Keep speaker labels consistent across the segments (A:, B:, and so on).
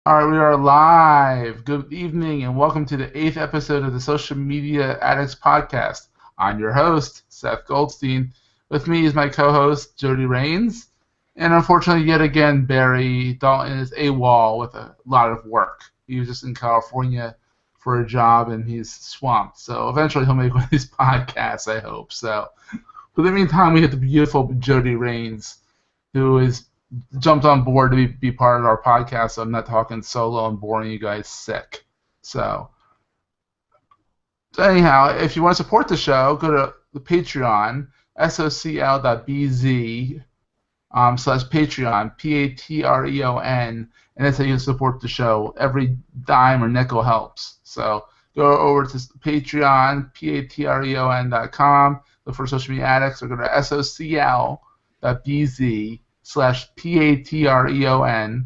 A: All right, we are live. Good evening, and welcome to the eighth episode of the Social Media Addicts podcast. I'm your host, Seth Goldstein. With me is my co-host, Jody Rains, and unfortunately, yet again, Barry Dalton is AWOL with a lot of work. He was just in California for a job, and he's swamped. So eventually, he'll make one of these podcasts. I hope so. But in the meantime, we have the beautiful Jody Rains, who is jumped on board to be part of our podcast, so I'm not talking solo and boring you guys sick. So anyhow, if you want to support the show, go to the Patreon, socl.bz / Patreon, Patreon, and that's how you support the show. Every dime or nickel helps. So go over to Patreon, patreon.com, look for Social Media Addicts, or go to socl.bz / Patreon,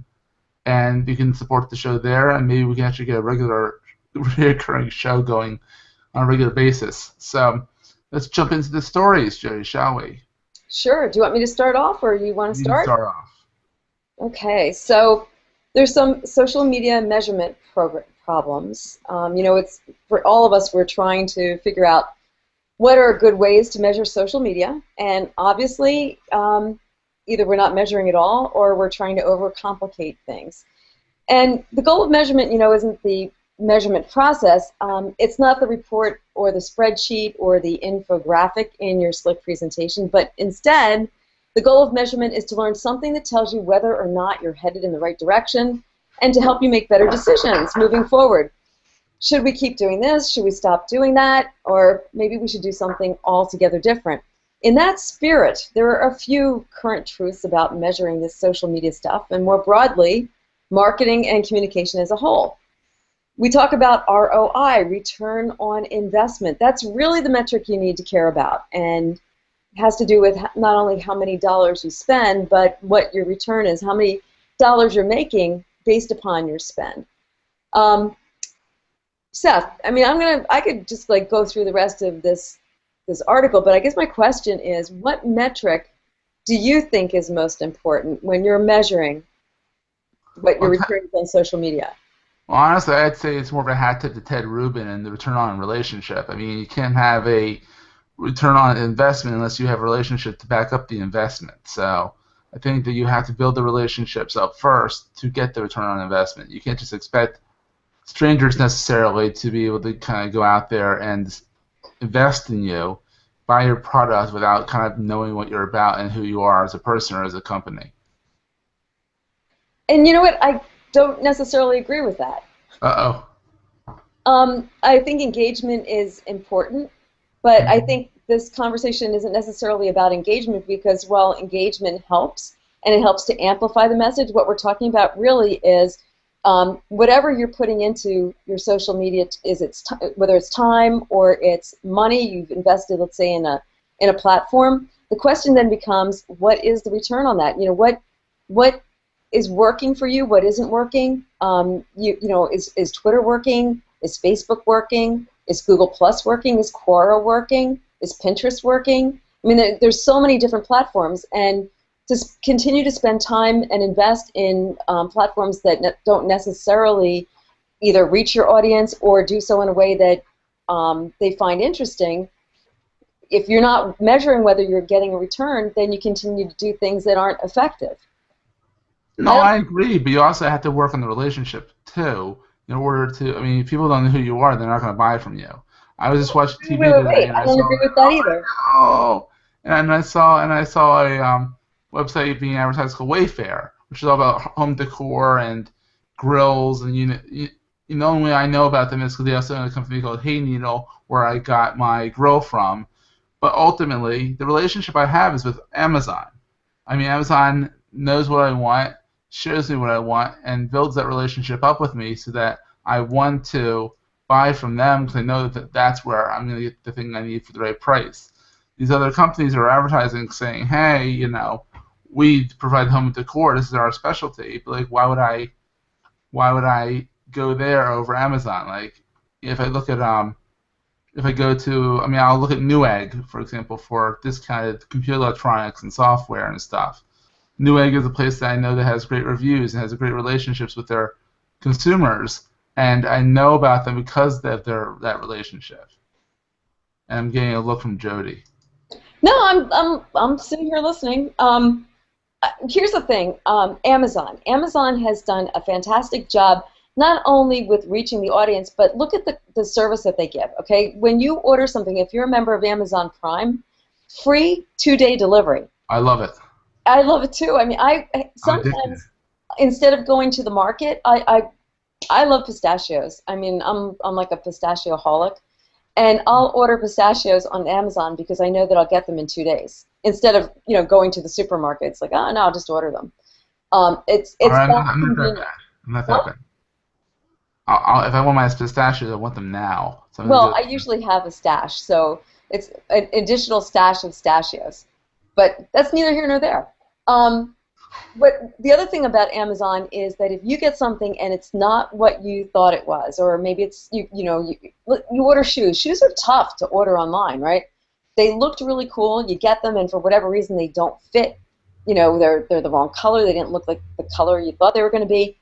A: and you can support the show there, and maybe we can actually get a recurring show going on a regular basis. So let's jump into the stories, Jody, shall we?
B: Sure. Do you want me to start off, or you want to
A: You
B: start?
A: can start off.
B: Okay. So there's some social media measurement problems. It's for all of us. We're trying to figure out what are good ways to measure social media, and obviously, either we're not measuring at all, or we're trying to overcomplicate things. And the goal of measurement, isn't the measurement process. It's not the report or the spreadsheet or the infographic in your slick presentation, but instead, the goal of measurement is to learn something that tells you whether or not you're headed in the right direction and to help you make better decisions moving forward. Should we keep doing this? Should we stop doing that? Or maybe we should do something altogether different. In that spirit, there are a few current truths about measuring this social media stuff, and more broadly, marketing and communication as a whole. We talk about ROI, return on investment. That's really the metric you need to care about, and it has to do with not only how many dollars you spend, but what your return is, how many dollars you're making based upon your spend. Seth, I could just go through the rest of this article, but I guess my question is, what metric do you think is most important when you're measuring what your return is on social media?
A: Well, honestly, I'd say it's more of a hat tip to Ted Rubin and the return on relationship. I mean, you can't have a return on investment unless you have a relationship to back up the investment. So I think that you have to build the relationships up first to get the return on investment. You can't just expect strangers necessarily to be able to kind of go out there and invest in you, buy your product without kind of knowing what you're about and who you are as a person or as a company.
B: And you know what? I don't necessarily agree with that.
A: Uh-oh.
B: I think engagement is important, but I think this conversation isn't necessarily about engagement because, while engagement helps, and it helps to amplify the message, what we're talking about really is whatever you're putting into your social media, whether it's time or it's money you've invested, let's say, in a platform. The question then becomes, what is the return on that? What is working for you? What isn't working? Is Twitter working? Is Facebook working? Is Google Plus working? Is Quora working? Is Pinterest working? I mean, there's so many different platforms, and to continue to spend time and invest in platforms that don't necessarily either reach your audience or do so in a way that they find interesting. If you're not measuring whether you're getting a return, then you continue to do things that aren't effective.
A: No, I agree, but you also have to work on the relationship too in order to. I mean, if people don't know who you are, they're not going to buy from you. I was just watching TV today, and
B: I don't agree with that either.
A: Oh, and I saw a website being advertised called Wayfair, which is all about home decor and grills, and the only way I know about them is because they also own a company called Hay Needle, where I got my grill from. But ultimately, the relationship I have is with Amazon. I mean, Amazon knows what I want, shows me what I want, and builds that relationship up with me so that I want to buy from them because I know that that's where I'm going to get the thing I need for the right price. These other companies are advertising saying, hey, we provide home decor, this is our specialty, but why would I go there over Amazon? If I look at I'll look at Newegg, for example, for discounted computer electronics and software and stuff. Newegg is a place that I know that has great reviews and has great relationships with their consumers, and I know about them because of that relationship. And I'm getting a look from Jody.
B: No, I'm sitting here listening. Here's the thing, Amazon. Amazon has done a fantastic job not only with reaching the audience, but look at the service that they give, okay? When you order something, if you're a member of Amazon Prime, free 2-day delivery.
A: I love it.
B: I love it too. I mean,
A: I'm addicted.
B: sometimes instead of going to the market, I love pistachios. I mean, I'm like a pistachio-holic. And I'll order pistachios on Amazon because I know that I'll get them in 2 days. Instead of going to the supermarket, it's like, oh no, I'll just order them. It's
A: All right,
B: that
A: I'm not that
B: convenient.
A: bad. I'm not that
B: What?
A: bad. If I want my pistachios, I want them now. So I'm gonna
B: Well,
A: do
B: I
A: it.
B: usually have a stash, so it's an additional stash of pistachios. But that's neither here nor there. Um, But the other thing about Amazon is that if you get something and it's not what you thought it was, or maybe it's you order shoes. Shoes are tough to order online, right? They looked really cool. You get them, and for whatever reason, they don't fit. They're the wrong color. They didn't look like the color you thought they were going to be.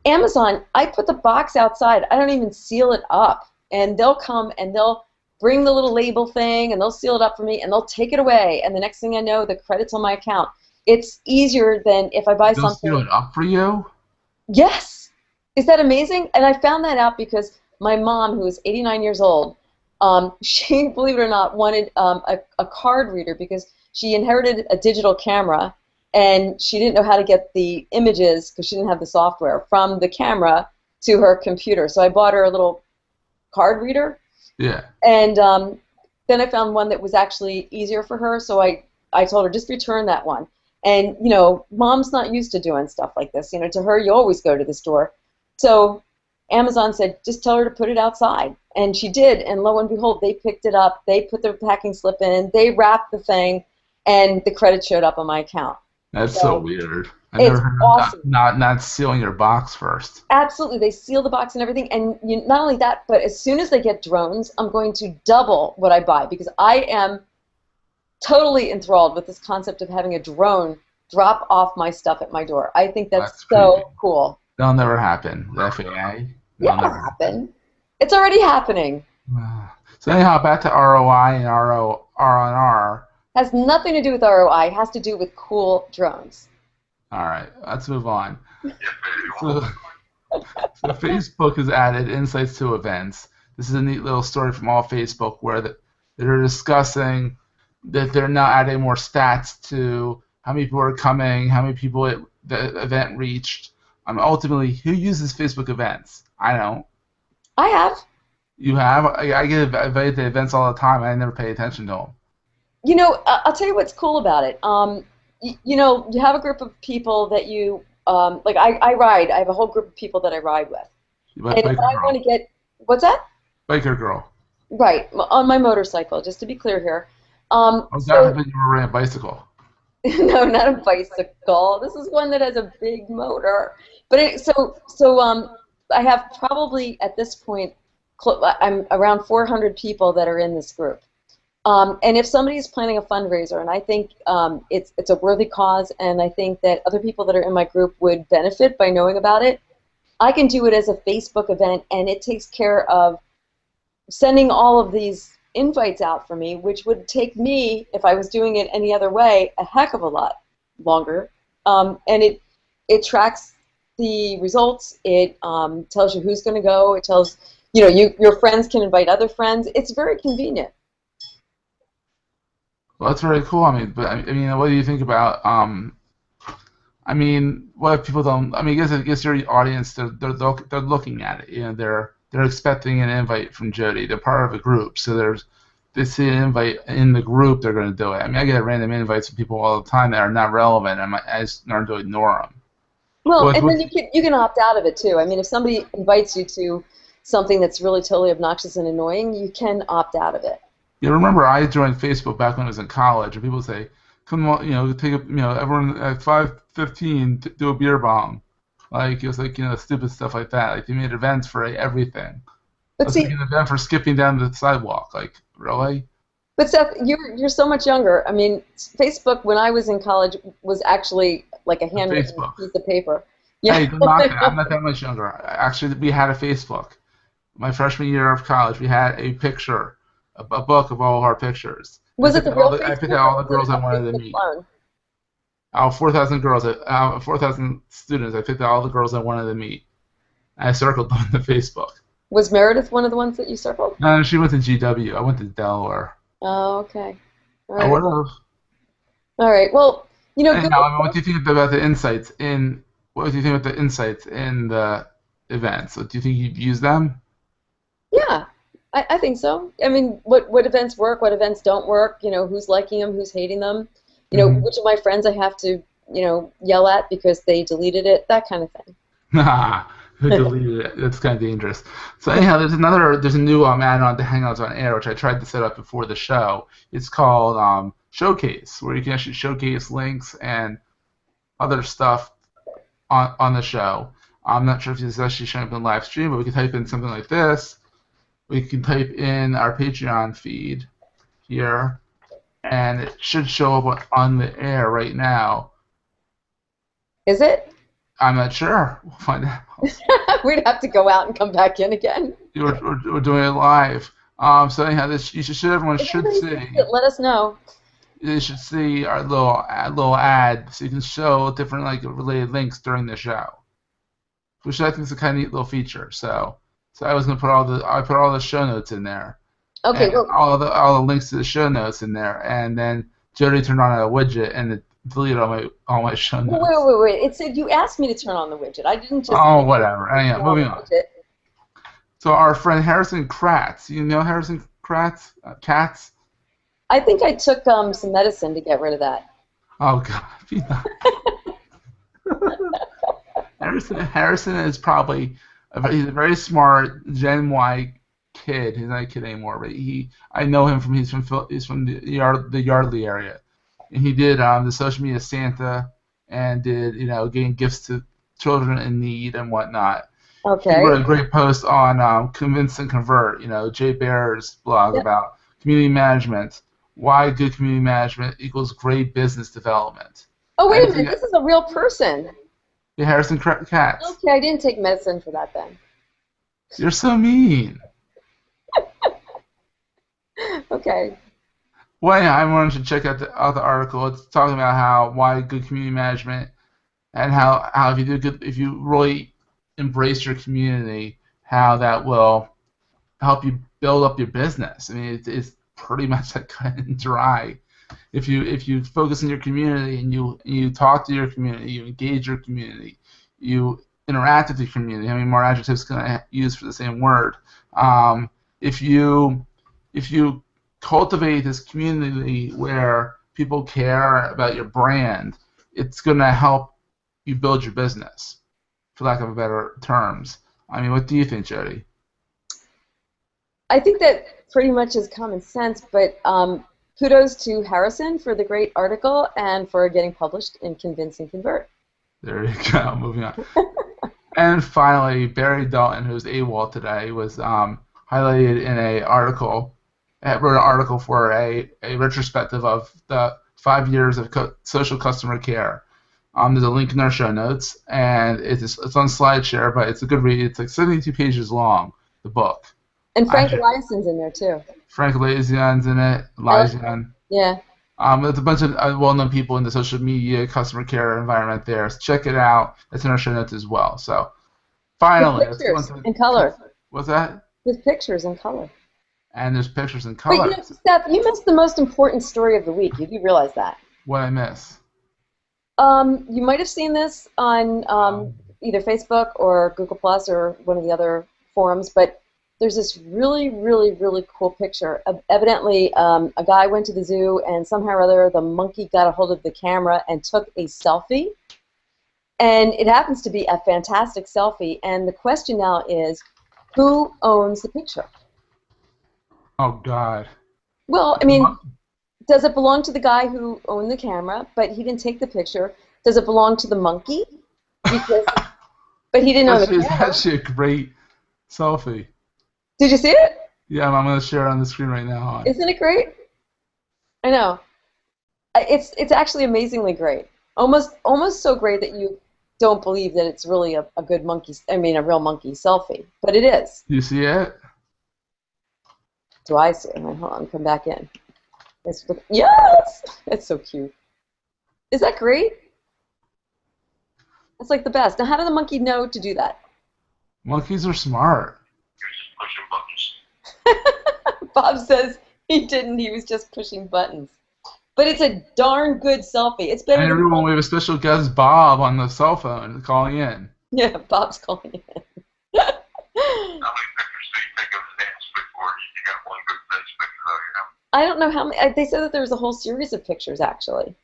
B: Amazon, I put the box outside. I don't even seal it up, and they'll come and they'll bring the little label thing, and they'll seal it up for me, and they'll take it away. And the next thing I know, the credit's on my account. It's easier than if I buy
A: They'll seal
B: something.
A: it up for you.
B: Yes! Is that amazing? And I found that out because my mom, who is 89 years old, she, believe it or not, wanted a card reader because she inherited a digital camera and she didn't know how to get the images because she didn't have the software from the camera to her computer. So I bought her a little card reader,
A: Yeah.
B: and then I found one that was actually easier for her, so I told her, just return that one. And, mom's not used to doing stuff like this. To her, you always go to the store. So Amazon said, just tell her to put it outside. And she did, and lo and behold, they picked it up, they put their packing slip in, they wrapped the thing, and the credit showed up on my account.
A: That's so
B: So
A: weird. I never
B: it's
A: heard of
B: awesome.
A: not sealing your box first.
B: Absolutely, they seal the box and everything, and not only that, but as soon as they get drones, I'm going to double what I buy because I am totally enthralled with this concept of having a drone drop off my stuff at my door. I think that's
A: That's creepy.
B: so cool.
A: That'll never happen. The FAA.
B: Yeah,
A: That'll
B: it'll
A: never happen.
B: happen. It's already happening.
A: So anyhow, back to ROI and R&R.
B: Has nothing to do with ROI. It has to do with cool drones.
A: All right, let's move on. So, so Facebook has added insights to events. This is a neat little story from All Facebook where they're discussing that they're now adding more stats to how many people are coming, how many people the event reached. Ultimately, who uses Facebook events? I don't.
B: I have.
A: You have? I get invited to events all the time. I never pay attention to them.
B: I'll tell you what's cool about it. You have a group of people that you, like I ride. I have a whole group of people that I ride with.
A: But
B: And if
A: biker
B: I want
A: girl.
B: to get, what's that?
A: Biker girl.
B: Right, on my motorcycle, just to be clear here.
A: Oh, God
B: So
A: forbid you were riding a bicycle.
B: no, not a bicycle. This is one that has a big motor. But I have probably at this point, I'm around 400 people that are in this group. And if somebody is planning a fundraiser, and I think it's a worthy cause, and I think that other people that are in my group would benefit by knowing about it, I can do it as a Facebook event, and it takes care of sending all of these invites out for me, which would take me, if I was doing it any other way, a heck of a lot longer. And it tracks the results. It tells you who's going to go. It tells your friends can invite other friends. It's very convenient.
A: Well, that's very cool. I mean, what do you think about? What if people don't? I guess your audience they're looking at it. They're expecting an invite from Jody. They're part of a group, so they see an invite in the group. They're going to do it. I get random invites from people all the time that are not relevant. I just learn to ignore them.
B: Well,
A: What,
B: and
A: what,
B: then you can opt out of it too. I mean, if somebody invites you to something that's really totally obnoxious and annoying, you can opt out of it.
A: you remember I joined Facebook back when I was in college, and people say, "Come on, take a, everyone at 5:15 do a beer bong." Like it was like stupid stuff like that. Like they made events for everything.
B: But
A: Let's make
B: see,
A: an event for skipping down the sidewalk. Like really?
B: but Seth, you're so much younger. I mean, Facebook when I was in college was actually like a handwritten
A: Facebook.
B: piece of paper. Yeah.
A: Hey, don't knock it. I'm not that much younger. Actually, we had a Facebook. My freshman year of college, we had a picture, a book of all our pictures. And
B: Was it the real
A: I picked
B: Facebook
A: out
B: or
A: all the
B: was it
A: girls I
B: a
A: wanted to
B: Facebook
A: meet.
B: clone?
A: 4,000 girls, 4,000 students. I picked out all the girls I wanted to meet. I circled them on the Facebook.
B: Was Meredith one of the ones that you circled?
A: No, she went to GW. I went to Delaware.
B: Oh, okay. All
A: I
B: right.
A: would have.
B: All right. Well,
A: Anyhow,
B: Google
A: I mean, what do
B: Plus.
A: you think about the insights in? What do you think about the insights in the events? So do you think you'd use them?
B: Yeah, I think so. I mean, what events work, what events don't work, who's liking them, who's hating them,
A: Mm-hmm.
B: which of my friends I have to, yell at because they deleted it, that kind of
A: Nah, who
B: thing.
A: deleted it? That's kind of dangerous. So anyhow, there's a new add-on to Hangouts on Air, which I tried to set up before the show. It's called Showcase, where you can actually showcase links and other stuff on the show. I'm not sure if this is actually showing up in live stream, but we can type in something like this. We can type in our Patreon feed here, and it should show up on the air right now.
B: Is it?
A: I'm not sure. We'll find out.
B: We'd have to go out and come back in again.
A: We're doing it live. So anyhow, this everyone
B: If
A: should
B: anybody sees
A: see.
B: it, let us know.
A: You should see our little ad, so you can show different like related links during the show, which I think is a kind of neat little feature. So I was gonna I put all the show notes in there,
B: Okay,
A: and
B: well,
A: all the links to the show notes in there, and then Jody turned on a widget and it deleted all my show
B: wait,
A: notes.
B: wait, wait. It said you asked me to turn on the widget. I didn't just
A: Oh,
B: make you
A: whatever. Anyhow,
B: turn on
A: moving
B: the
A: on.
B: widget.
A: So our friend Harrison Kratz, you know Harrison Kratz, Katz?
B: I think I took some medicine to get rid of that.
A: Oh God, be nice. Harrison is probably he's a very smart Gen Y kid. He's not a kid anymore, but I know him from he's from the Yardley area, and he did the social media Santa and did getting gifts to children in need and whatnot. He
B: Okay.
A: wrote a great post on Convince and Convert, Jay Baer's blog
B: Yep.
A: about community management, why good community management equals great business development.
B: Oh,
A: I
B: wait a minute.
A: think
B: This is a real person.
A: Harrison Katz.
B: Okay, I didn't take medicine for that then.
A: You're so mean.
B: Okay.
A: Well, yeah, everyone should check out the article. It's talking about why good community management and how if you really embrace your community, how that will help you build up your business. I mean, it's pretty much like cut and dry. If you focus on your community and you talk to your community, you engage your community, you interact with your community. How many more adjectives can I use for the same word? Um, if you if you cultivate this community where people care about your brand, it's going to help you build your business, for lack of a better terms. I mean, what do you think, Jody?
B: I think that pretty much is common sense, but kudos to Harrison for the great article and for getting published in Convince and Convert.
A: There you go. Moving on. And finally, Barry Dalton, who's AWOL today, was highlighted in a article. Wrote an article for a retrospective of the 5 years of social customer care. There's a link in our show notes, and it's on SlideShare, but it's a good read. It's like 72 pages long, the book.
B: And
A: I
B: Frank
A: should,
B: Eliason's in there too.
A: Frank Lazian's in it,
B: I like
A: Lazian.
B: Yeah.
A: There's a bunch of well-known people in the social media customer care environment there. So check it out. It's in our show notes as well. So
B: With
A: finally, let's go
B: pictures
A: into
B: in color.
A: what's that?
B: With pictures in color.
A: And there's pictures in
B: But
A: color.
B: Seth, you missed the most important story of the week. You do realize that.
A: What I miss?
B: You might have seen this on either Facebook or Google Plus or one of the other forums, but there's this really, really, really cool picture. Evidently, a guy went to the zoo and somehow or other the monkey got a hold of the camera and took a selfie. And it happens to be a fantastic selfie. And the question now is, who owns the picture?
A: Oh God.
B: Well, I mean, does it belong to the guy who owned the camera, but he didn't take the picture? Does it belong to the monkey? Because, but he didn't own the
A: It's
B: camera.
A: actually a great selfie.
B: Did you see it?
A: Yeah, I'm going to share it on the screen right now.
B: Isn't it great? I know. It's actually amazingly great. Almost so great that don't believe that it's really a good monkey, I mean, a real monkey selfie, but it is.
A: You see it?
B: Do I see it? Hold on, come back in. Yes! That's so cute. Is that great? That's like the best. Now, how did the monkey know to do that?
A: Monkeys are smart.
C: You're just pushing buttons.
B: Bob says he didn't. He was just pushing buttons. But it's a darn good selfie. It's better
A: And
B: than
A: everyone, we have a special guest, Bob, on the cell phone calling in.
B: yeah. Bob's calling in.
C: How many pictures do you take of the dance before you got one good face picture though, you know?
B: I don't know how many. They said that there was a whole series of pictures actually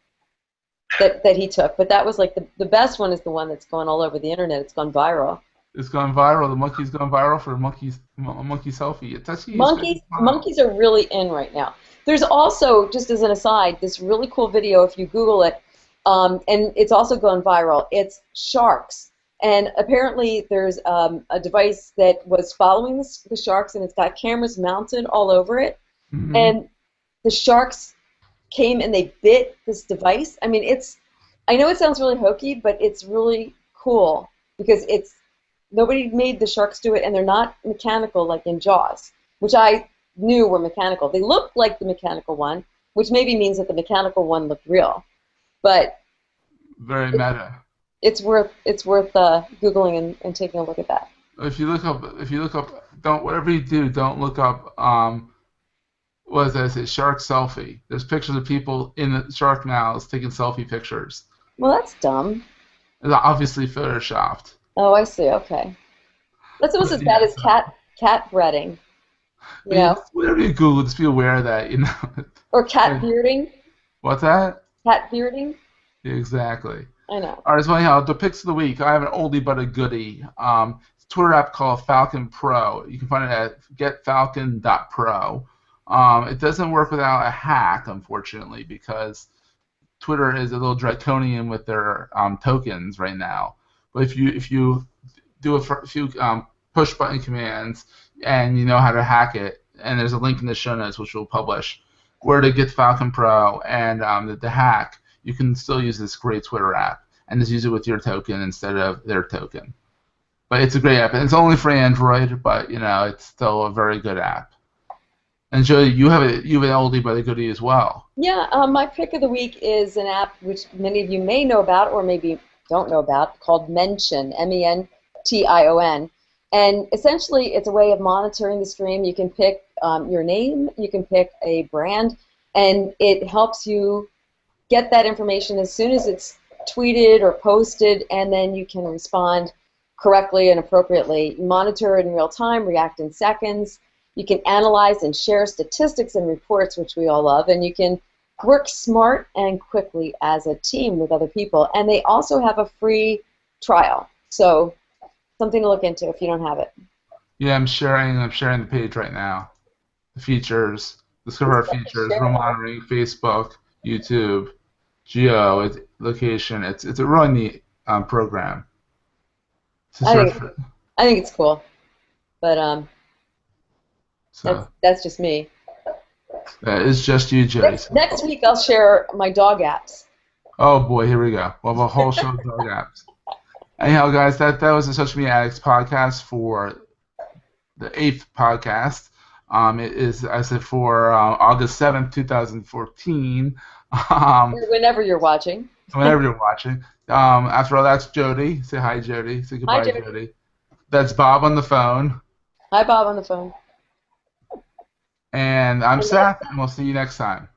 B: that he took, but that was like the best one is the one that's going all over the internet. It's gone viral.
A: It's gone viral. The monkey's gone viral for a monkey selfie. It's actually
B: Monkeys are really in right now. There's also, just as an aside, this really cool video if you Google it, and it's also gone viral. It's sharks, and apparently there's a device that was following the sharks, and it's got cameras mounted all over it, and the sharks came and they bit this device. I mean, I know it sounds really hokey, but it's really cool because nobody made the sharks do it, and they're not mechanical like in Jaws, which I knew were mechanical. They look like the mechanical one, which maybe means that the mechanical one looked real, but
A: very meta.
B: It's worth googling and taking a look at that.
A: If you look up, don't whatever you do, don't look up what is that? It's shark selfie. There's pictures of people in the shark mouths taking selfie pictures.
B: Well, that's dumb.
A: It's obviously photoshopped.
B: Oh, I see. Okay, that's almost as bad as cat breading. You know?
A: Whatever you Google, just be aware of that, you know.
B: Or cat bearding.
A: What's that?
B: Cat bearding.
A: Yeah, exactly.
B: I know.
A: All right, so anyhow, the picks of the week. I have an oldie but a goodie. It's a Twitter app called Falcon Pro. You can find it at getfalcon.pro. It doesn't work without a hack, unfortunately, because Twitter is a little draconian with their tokens right now. But if you do a few push button commands and you know how to hack it, and there's a link in the show notes which we'll publish, where to get Falcon Pro and the hack, you can still use this great Twitter app and just use it with your token instead of their token. But it's a great app, and it's only for Android, but you know it's still a very good app. And Jody, you have an oldie but a goodie as well.
B: Yeah, my pick of the week is an app which many of you may know about or maybe don't know about called Mention, M-E-N-T-I-O-N. And essentially, it's a way of monitoring the stream. You can pick your name, you can pick a brand, and it helps you get that information as soon as it's tweeted or posted, and then you can respond correctly and appropriately. Monitor it in real time, react in seconds. You can analyze and share statistics and reports, which we all love, and you can work smart and quickly as a team with other people. And they also have a free trial, so something to look into if you don't have it.
A: Yeah, I'm sharing the page right now. The features, discover our features, remote monitoring, Facebook, YouTube, geo, location. It's a really neat program.
B: I think it's cool, but that's just me.
A: That is just you, Jay.
B: Next week I'll share my dog apps.
A: Oh boy, here we go. We'll have a whole show of dog apps. Anyhow, guys, that was the Social Media Addicts podcast for the 8th podcast. It is, I said, for August 7th, 2014.
B: Whenever you're watching.
A: Whenever you're watching. After all, that's Jody. Say hi, Jody. Say goodbye,
B: hi,
A: Jody. That's Bob on the phone.
B: Hi, Bob on the phone.
A: And I'm Seth, and we'll see you next time.